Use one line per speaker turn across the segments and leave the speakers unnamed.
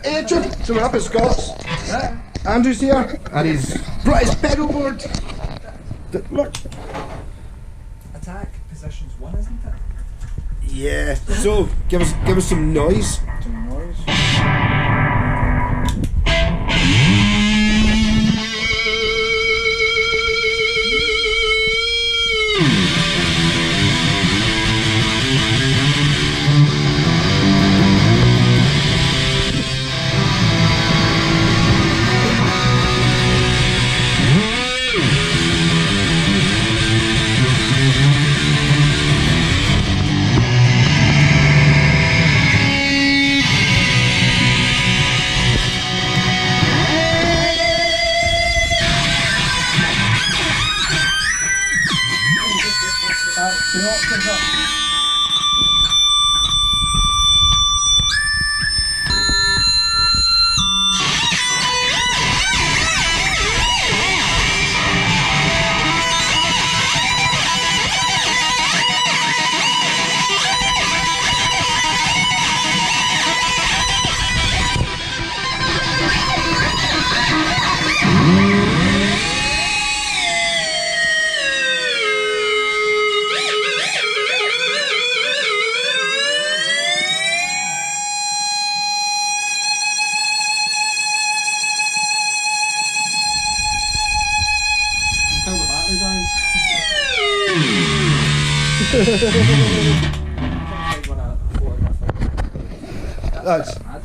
Hey, Jude, so we're up at Scott's. Andrew's here, and he's brought his pedal board. Look.
Attack positions 1, isn't it?
Yeah. So give us some noise.
Some noise.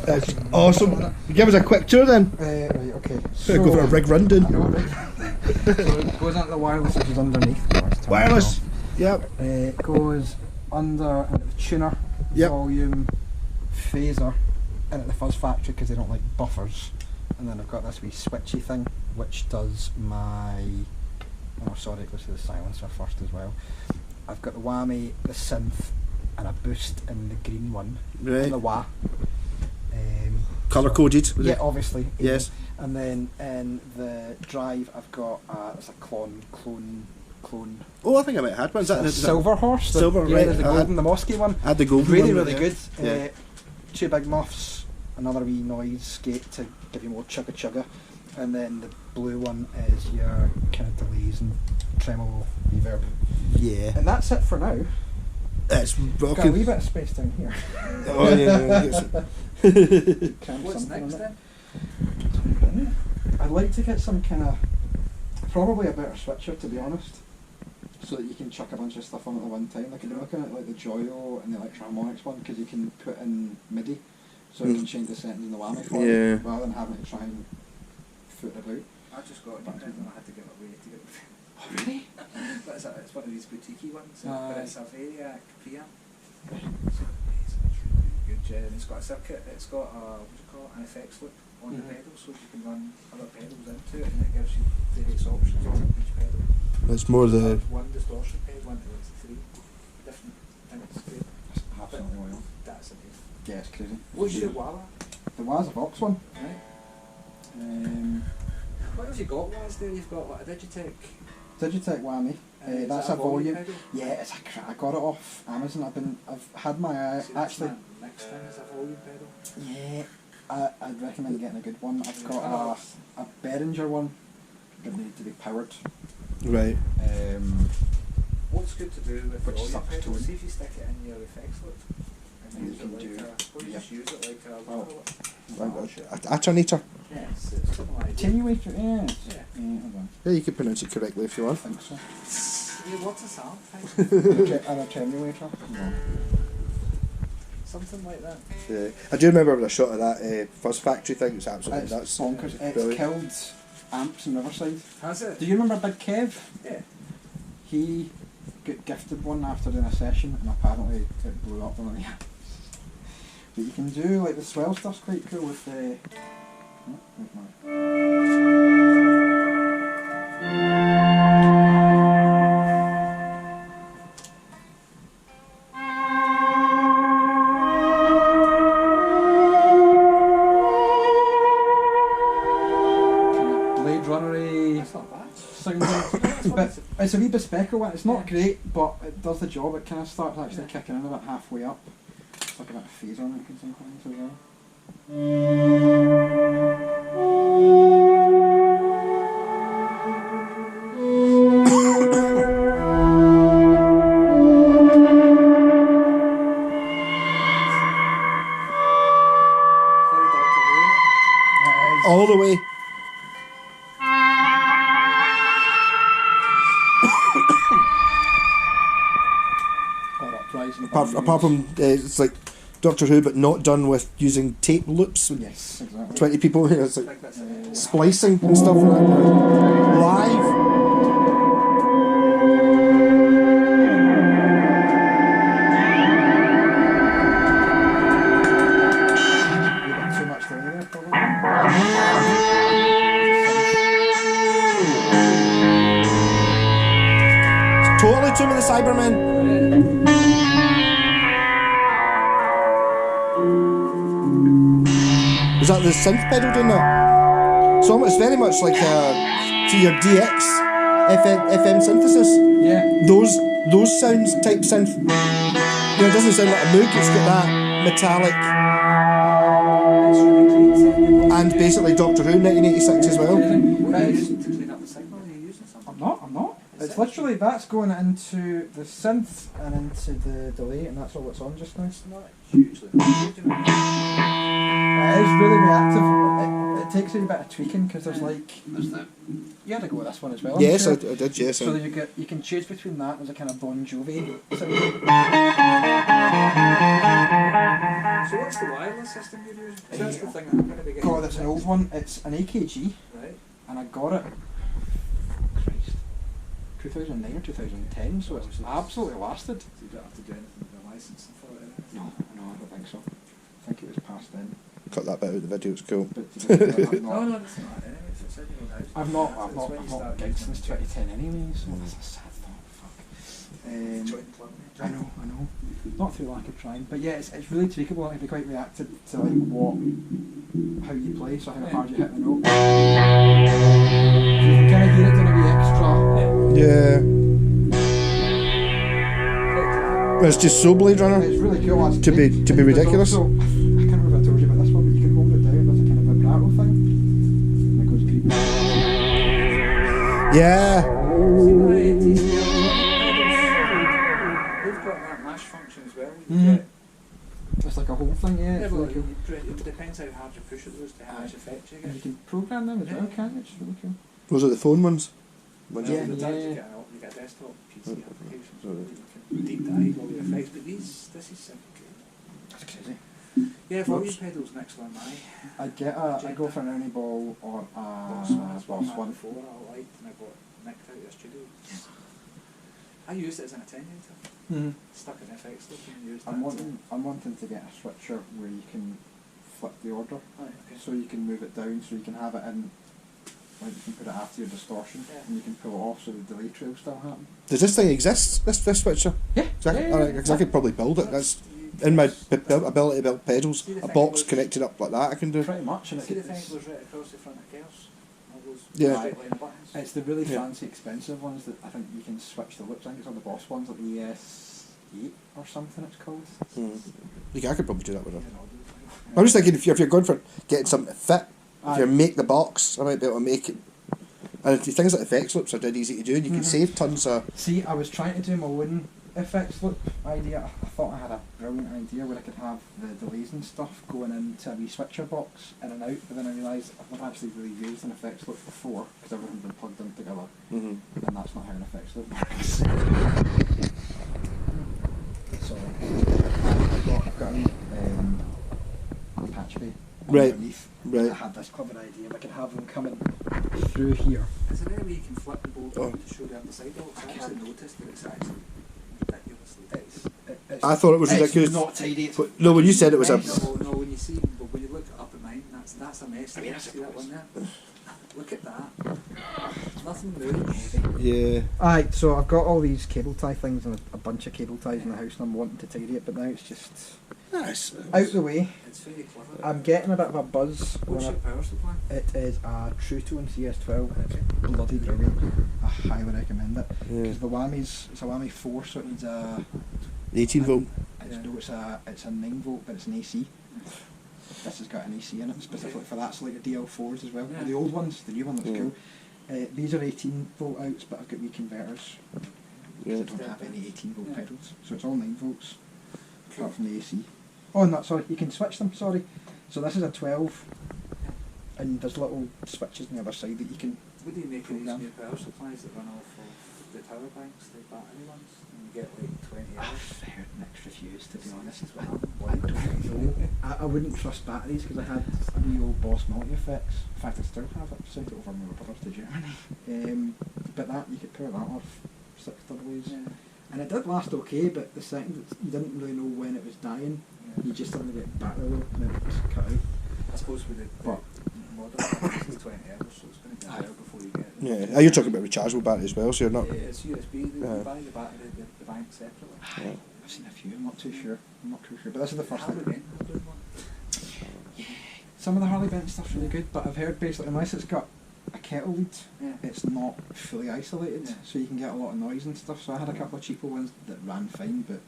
That's awesome. Give us a quick tour then.
Right, okay.
So, go for a rig rundown.
So it goes into the wireless, which is underneath.
Wireless. Yep.
It goes under into the tuner,
yep.
volume, phaser, into the fuzz factory because they don't like buffers. And then I've got this wee switchy thing, which does my... Oh, sorry, it goes to the silencer first as well. I've got the whammy, the synth, and a boost in the green one.
Right.
And the wah.
Colour coded.
Yeah, obviously.
Yes.
And then in the drive, I've got it's a clone.
Oh, I think I might have had one. Is that
Silver Horse?
Silver,
yeah,
right.
the golden, the Mosky one.
I had the golden
really,
one.
really good.
Yeah.
2 big muffs, another wee noise gate to give you more chugga chugga, and then the blue one is your kind of delays and tremolo reverb.
Yeah.
And that's it for now.
It's
Got a
rocking.
wee bit of space down here.
Oh yeah.
What's next then? I'd like to get some kind of, probably a better switcher to be honest, so that you can chuck a bunch of stuff on at the one time. Like I've been looking at like the Joyo and the Electro-Harmonix one because you can put in MIDI, so you can change the settings in the whammy for you rather than having to try and foot it out.
I just got a new pedal and I had to give it away to get it.
Oh really?
But it's one of these boutique ones, but it's a Variac preamp. Good, yeah, and it's got a circuit, it's got a, what do you call it, an effects loop on the pedal, so you can run other pedals into it and it gives you various options on each pedal.
It's more the...
One distortion pedal, one to 3 different, and it's great.
That's absolutely wild.
That's amazing.
Yeah, it's crazy.
What's your Wala?
The Wah's a Vox one.
Right.
What
have you got, Waz, there? You've got what, a Digitech?
Digitech whammy. That's
that
a volume.
pedal?
Yeah, it's I got it off Amazon. I've had my actually.
Next time is a volume pedal.
Yeah, I'd recommend getting a good one. I've got a Behringer one. It needs to be powered.
Right.
What's good to do with
Which
the audio
sucks
pedal?
to
See if you stick it in your effects loop. And
You
use
can
it
do-
or you just use it like a
Alternator.
Yes, it's something like that.
Attenuator, yes.
Yeah.
Hold on.
Yeah, you can pronounce it correctly if you
I
want.
think so.
Yeah, what's a sound thing?
An attenuator. No.
Something like that.
Yeah. I do remember when I shot of that Fuzz Factory thing. It was absolutely
It's
nuts.
bonkers. It's
Brilliant.
killed amps in Riverside.
Has it?
Do you remember Big Kev?
Yeah.
He got gifted one after doing a session and apparently it blew up one of the amps. But you can do like the swell stuff's quite cool with the... Oh, wait, no. Blade Runner-y
That's not bad.
sounding. But it's a wee bit speckle one. It's not great, but it does the job. It kind of starts actually kicking in about halfway up. like a bit of phase on it sometimes as well.
Very Doctor Who.
It is.
All the way.
Or uprising.
Apart from it's like Doctor Who, but not done with using tape loops with
Yes, exactly.
20 people. It's
I
like
think that's it.
splicing and stuff like that. Live.
A bit too much delay there, probably.
Totally Tomb of the Cybermen. Is that the synth pedal doing that? So it's very much like to your DX FM synthesis.
Yeah.
Those sounds type synth. You know, it doesn't sound like a Moog. It's got that metallic
It's really great.
and basically Doctor Who 1986 as well.
What are you using to clean up the signal? Are you using something?
I'm not. It's literally, that's going into the synth and into the delay, and that's all that's on just now.
It's not hugely.
It is really reactive. It takes a bit of tweaking because there's you had to go with this one as well.
Yes, I
I'm sure.
did. Yes.
So that you can choose between that and there's a kind of Bon Jovi sound.
So what's the wireless system you're using? 'Cause that's the thing that I'm going to be getting.
God, it's an old one. It's an AKG,
Right.
and I got it. Christ, 2009 or 2010. So it's absolutely lasted.
So you don't have to do anything with the licensing for it.
No, I don't think so. I think it was past then.
Cut that bit out of the video. It's cool.
But to be honest,
No, that's not it. Anyway, if it's in your house.
I've not
It's when you start
gigged
using
since
it.
2010 anyway. So that's a sad thought. Fuck.
Joint club.
I know. Not through lack of trying, but yeah, it's really tweakable. It can be quite reactive to like how you play, so how hard you hit the note. So you can kind of hear it going to be extra.
Yeah. It's just so Blade Runner.
It's really cool. Actually.
To be
There's
ridiculous.
Also, I can't remember if I told you about this one, but you can hold it down. There's a kind of vibrato thing, and it goes creepy.
Yeah.
They've got that mash function as well. You
Mhm.
get-
It's like a whole thing, yeah.
Yeah,
It's
well,
really cool.
it depends how hard you push it, those to how much effect you
And you
get.
can program them as well, can't you? It's really cool.
Those are the phone ones.
Well,
Yeah,
with that,
yeah.
you get a desktop PC application, so
Right.
you can deep dive all your effects. But this is simple.
That's crazy.
Yeah, volume
Whoops.
pedals next one,
I go for an Ernie Ball or a
Boss
Boss
one
one.
before I liked, and I got nicked out of the studio. I used it as an attenuator.
Mm-hmm.
Stuck in FX loop and used
I'm
that.
wanting to get a switcher where you can flip the order,
Right, okay.
so you can move it down, so you can have it in, like you can put it after your distortion,
Yeah.
and you can pull it off so the delay trail still happen.
Does this thing exist? This switcher?
Yeah,
Exactly. Alright, 'cause I could probably build it. That's in my ability to build pedals.
See the
A
thing
box
was-
connected up like that. I can do.
pretty much, and
See the
it's,
thing that goes right across the front of Chaos? All those
Yeah.
straight line buttons?
it's the really
Yeah.
fancy, expensive ones that I think you can switch the loops. I think it's on the Boss ones, like the ES8 or something it's called.
I could probably do that with it.
You know, those-
I'm just thinking if you're going for getting something to fit, if you
Aye.
make the box, I might be able to make it. And things like effects loops are dead easy to do, and you can
Mhm.
save tons of.
See, I was trying to do my own effects loop idea. I thought I had a brilliant idea where I could have the delays and stuff going into a wee switcher box in and out, but then I realised I've not actually really used an effects loop before because everything's been plugged in together, and that's not how an effects loop works. So I've got a patch bay
Right,
underneath.
right.
I had this clever idea. If I could have them coming through here.
Is there any way you can flip the bolt
Oh.
to show the other side? I actually noticed that it's actually ridiculously
It's
I thought it was
it's
ridiculous.
not tidy. It's
But, no, when you said it was a.
No, when you see, but when you look up at mine, that's a mess.
I mean, that's
see
a
that
mess.
one there? Look at that. Nothing moves.
Yeah.
Alright, so I've got all these cable tie things and a bunch of cable ties in the house, and I'm wanting to tidy it, but now it's just
Nice.
out the way.
It's very clever.
I'm getting a bit of a buzz.
What's
when
your power supply?
it is a True Tone CS12, and it's bloody brilliant. I highly recommend it.
Yeah.
Because the Whammy's, it's a Whammy 4, so it needs a
18 volt.
It's a 9 volt, but it's an AC. This has got an AC in it specifically for that, so like the DL4s as well.
Yeah.
The old ones, the new one looks
Yeah.
cool. These are 18 volt outs, but I've got wee converters.
Yeah.
I don't have any 18 volt pedals, so it's all 9 volts apart from the AC. Oh, no, sorry, you can switch them. Sorry. So this is a 12, and there's little switches on the other side that you can.
What do you make of these
program.
new power supplies that run off of the power banks, the battery ones, and you get like 20 hours?
I've heard mixed reviews, to be honest.
This is what
I don't know. I wouldn't trust batteries because I had a wee old Boss multi-effects. In fact, I still have it. Sent it over my brothers to Germany. But that, you could power that off 6 AA's.
Yeah.
And it did last okay, but the second you didn't really know when it was dying, you just suddenly get battery low and then it was cut out.
I suppose with the
But
modern ones, it's 20 hours, so it's going to be a while before you get it.
Yeah. Are you talking about rechargeable battery as well? So you're not.
Yeah, it's USB. You
Yeah.
buy the battery, the bank separately.
Yeah.
I've seen a few. I'm not too sure. But this is the first
Harley
thing.
Benton will do one.
Some of the Harley Benton stuff's really good, but I've heard basically unless it's got a kettle lead,
Yeah.
it's not fully isolated,
Yeah.
so you can get a lot of noise and stuff. So I had a couple of cheaper ones that ran fine, but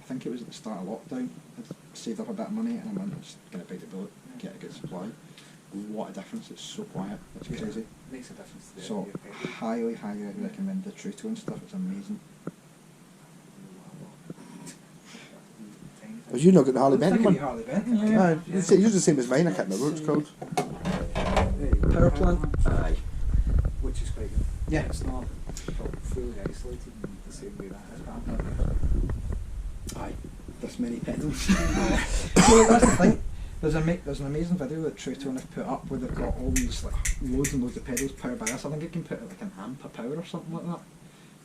I think it was at the start of lockdown. I'd saved up a bit of money and I went, I'm just going to bite the bullet, get a good supply. What a difference! It's so quiet. It's
Yeah.
crazy.
Makes a difference to the
So
your pedal.
highly recommend the True Tone stuff. It's amazing.
Have you not got the Harley
Looks like
Benton
a wee
one?
Harley Benton.
Aye,
Yeah.
it's usually the same as mine. I can't remember what it's called.
Power plant. Aye.
Which is quite good.
Yeah.
It's not fully isolated in the same way that is, but I'm not.
Aye. This many pedals. So that's the thing. There's an amazing video that True Tone have put up where they've got all these like loads and loads of pedals powered by this. I think it can put like an amp of power or something like that.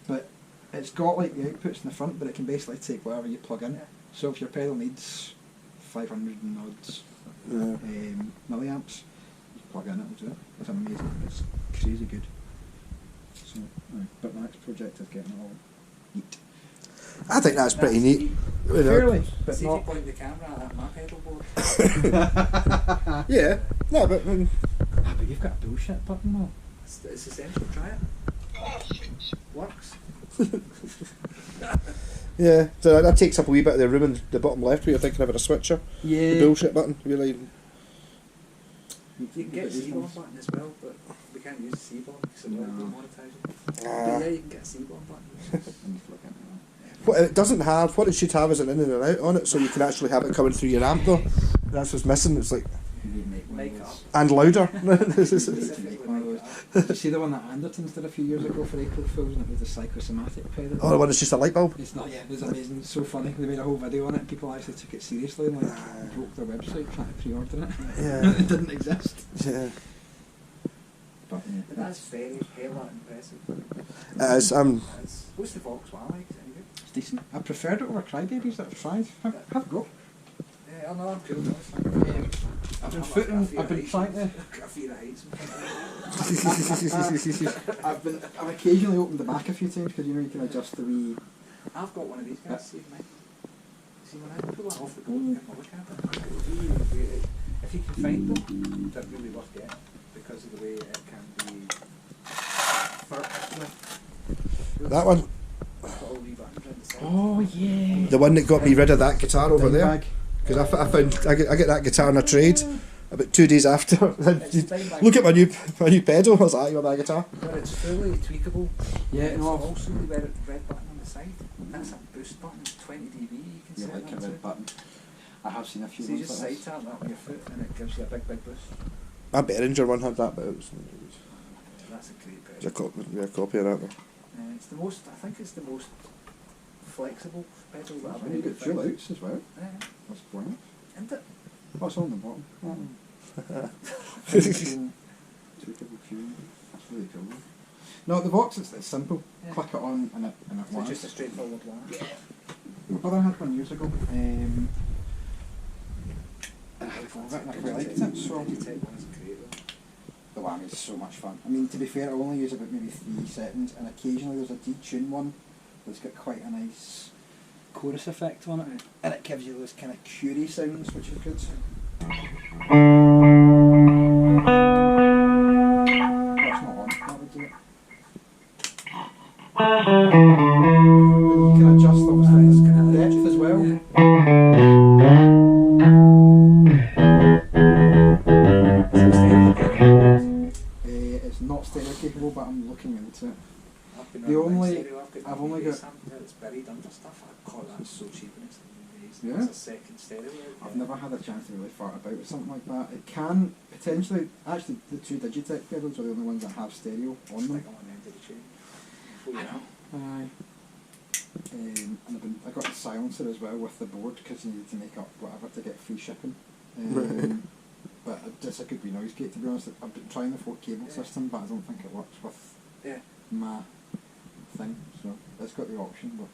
But it's got like the outputs in the front, but it can basically take whatever you plug in. So if your pedal needs 500 and odds milliamps, you plug in it and do it. It's amazing. It's crazy good. So, but the next project is getting it all neat.
I think that's pretty neat. You know.
Fairly, but
See if you
not.
point the camera at my pedal board.
Yeah. No, but
Ah, but you've got a bullshit button though.
It's essential. Try it. Works.
yeah. So that takes up a wee bit of the room in the bottom left where you're thinking about a switcher.
Yeah.
The bullshit button. You're like,
You can get a C-bomb button as well, but we can't use a C-bomb because it will
No.
demonetize it. But
ah.
yeah, you can get a C-bomb button.
What it doesn't have, what it should have is an in and an out on it, so you can actually have it coming through your amp though. That's what's missing. It's like
Make up.
and louder.
Did you see the one that Andertons did a few years ago for April Fools and it was the psychosomatic pedal?
Oh, the one that's just a light bulb.
It's not, yeah, it was amazing. It's so funny. They made a whole video on it and people actually took it seriously and like broke their website trying to pre-order it.
Yeah.
It didn't exist.
Yeah.
But yeah,
But that's very hella impressive.
As
What's the Volkswagen like? Is it any good?
it's decent. I preferred it over Crybabies that I've tried. Have a go.
Yeah, I know, I'm cool. It's fine.
I've been trying to.
I fear of heights.
I've occasionally opened the back a few times because you know you can adjust the wee.
I've got one of these guys. See when I pull that off the board and have a look at it. If you can find them, they're really worth getting because of the way it can be furked with.
that one,
Got all wee buttons on the side.
Oh yeah.
the one that got me rid of that guitar over there,
Dimebag.
because I get that guitar in a trade about 2 days after. Look at my new pedal. I was like, you want my guitar?
But it's fully tweakable.
Yeah,
It's
no.
also the red button on the side. That's a boost button. It's 20 dB. You can
You
set
like a
that to.
red button. I have seen a few
So you
ones
just
like
side
this.
tap that on your foot and it gives you a big boost.
My Behringer one had that, but it was
That's a great
it's a
pedal.
copy of that though.
It's the most. I think it's the most flexible pedal that I've
Really
ever
good fuel outs as well.
Yeah,
That's brilliant.
isn't it?
Oh, it's on the bottom. Tweakable fuel. That's really cool. No, the box it's simple.
Yeah.
Click it on and it
It's
works.
just a straightforward one.
My brother had one years ago. And I love it and I quite liked it. So
Logitech one is great though.
the Whammy is so much fun. I mean, to be fair, I only use about maybe 3 seconds, and occasionally there's a detune one that's got quite a nice chorus effect on it, and it gives you those kind of curie sounds, which is good. That's not on. That would do it. You can adjust obviously its kind of depth as well.
Yeah.
Yeah.
It's a second stereo.
I've never had a chance to really fart about with something like that. It can potentially, actually, the two Digitech pedals are the only ones that have stereo on them.
Like on the end of the tune. Before you know.
Aye. And I got a silencer as well with the board because you needed to make up whatever to get free shipping. But it's a good wee noise gate, to be honest. I've been trying the 4 cable system, but I don't think it works with my thing. So it's got the option, but.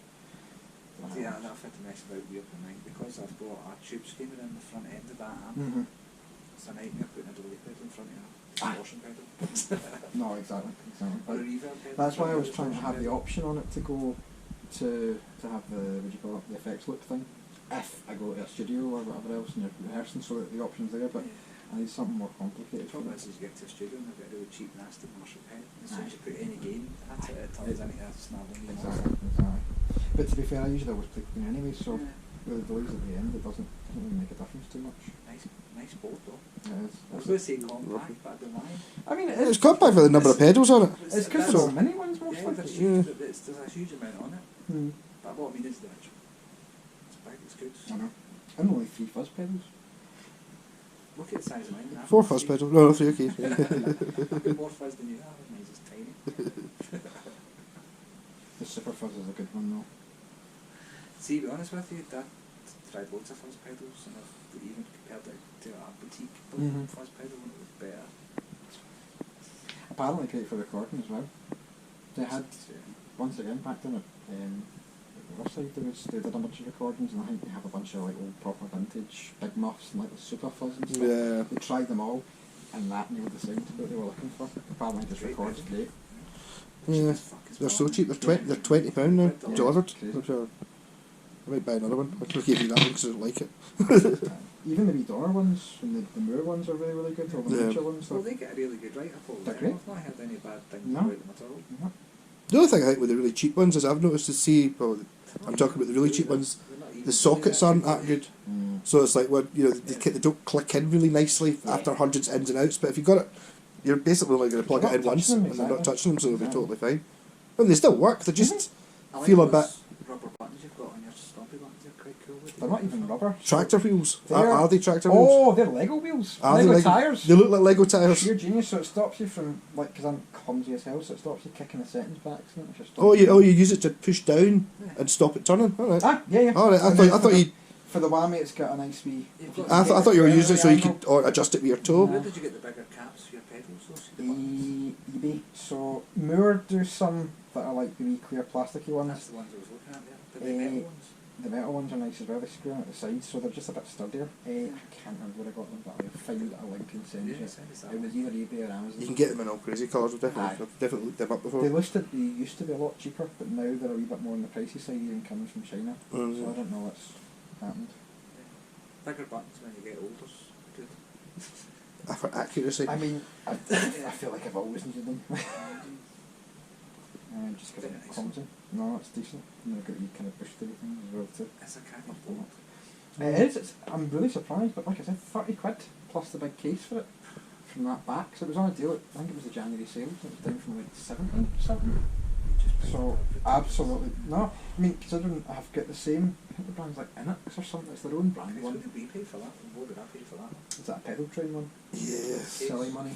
Yeah, and I've had to mess about with the mic because I've got a tube screamer in the front end of that amp. It's a nightmare putting a delay pedal in front of a washing pedal.
No, exactly.
Or a reverb pedal.
That's why I was trying to have the option on it to go to have the, what do you call it, the effects loop thing. If I go to a studio or whatever else and you're rehearsing, so that the option's there, but I need something more complicated.
The problem is you get to a studio and they've got a really cheap, nasty Marshall pen. As soon as you put any gain, that's it turns into a snapping.
Exactly. But to be fair, I usually always play clean anyway, so with the delays at the end, it doesn't really make a difference too much.
Nice board though.
It is.
I was going to say compact, but I don't mind.
I mean,
It's compact with the number of pedals on it.
It's because there's so many ones mostly.
There's a huge amount on it. But what I mean is the actual. It's big, it's good.
I know. And only 3 fuzz pedals.
Look at the size of mine.
4 fuzz pedals. No, 3 keys.
I've got more fuzz than you have, and mine's just tiny.
The super fuzz is a good one though.
See, to be honest with you, Dad tried loads of fuzz pedals, and I've even compared it to a boutique fuzz pedal, and it was better.
Apparently great for recording as well. They had, once again, back then at Riverside, they did a bunch of recordings, and I think they have a bunch of like old proper vintage big muffs and like the super fuzz and stuff.
Yeah.
They tried them all, and that nailed the sound that they were looking for. Apparently just records great.
Yeah. They're so cheap. They're £20 now, delivered. I might buy another one. I'll give you that one because I don't like it.
Even the wee Donner ones and the Moore ones are really, really good. All the nature ones.
Well, they get a really good write-up over
They're
them.
great.
I've not heard any bad things
No.
about them at all.
No.
The other thing I think with the really cheap ones is I've noticed to see, well, I'm talking about the really cheap ones, the sockets aren't that good. So it's like, well, you know, they don't click in really nicely after hundreds of ins and outs, but if you've got it, you're basically only going to plug it in once and they're not touching them, so they'll be totally fine. And they still work, they just feel a bit...
rubber buttons you've got on your stompy buttons, they're quite cool.
They're not even rubber.
Tractor wheels. Are they tractor wheels?
Oh, they're Lego wheels.
Are they
Lego tyres.
They look like Lego tyres.
You're genius, so it stops you from, like, because I'm clumsy as hell, so it stops you kicking the settings by accident. If you're stopping.
Oh, you use it to push down and stop it turning. All right.
Ah, yeah.
All right. I thought you.
For the whammy, it's got a nice wee...
I thought you were using it so you could adjust it with your toe.
Where did you get the bigger caps for your pedals?
eBay. So Moore do some that are like the wee clear plasticky ones.
That's the ones I was looking at there. But the metal ones?
The metal ones are nice as well. They screw out the sides, so they're just a bit sturdier. I can't remember where I got them, but I'll find a link and send you. It was either eBay or Amazon.
You can get them in all crazy colours. I've definitely looked them up before.
They used to be a lot cheaper, but now they're a wee bit more on the pricey side, even coming from China. So I don't know what's happened.
Bigger buttons when you get older. Good.
For accuracy.
I mean, I feel like I've always needed them. Just because I'm clumsy. No, it's decent. And they've got you kind of pushed everything as well too.
It's a canny board.
It is. I'm really surprised, but like I said, 30 quid plus the big case for it from that back. So it was on a deal. I think it was the January sale. It was down from like 70 something. So absolutely no. I mean, considering I've got the same, I think the brand's like Inex or something. It's their own brand one.
What did we pay for that? What did I pay for that?
Is that a pedal train one?
Yes.
Silly money.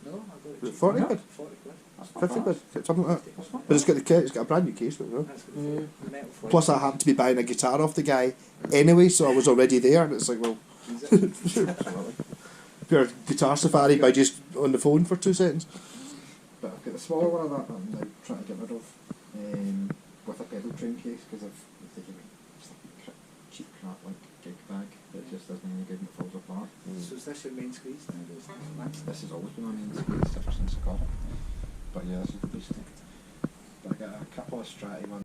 No, I got it.
40 quid?
40 quid.
50 quid? Something like that.
That's not
But it's got a brand new case, but no. Plus, I happened to be buying a guitar off the guy anyway, so I was already there, and it's like, well, pure guitar safari by just on the phone for 2 seconds.
But I've got the smaller one of that I'm now trying to get rid of with a pedal train case because I've taken just a cheap crap like gig bag that just doesn't any good and it falls apart.
So is this your main squeeze now?
This has always been my main squeeze ever since I got it. But yeah, this is the beast. But I got a couple of Stratty ones.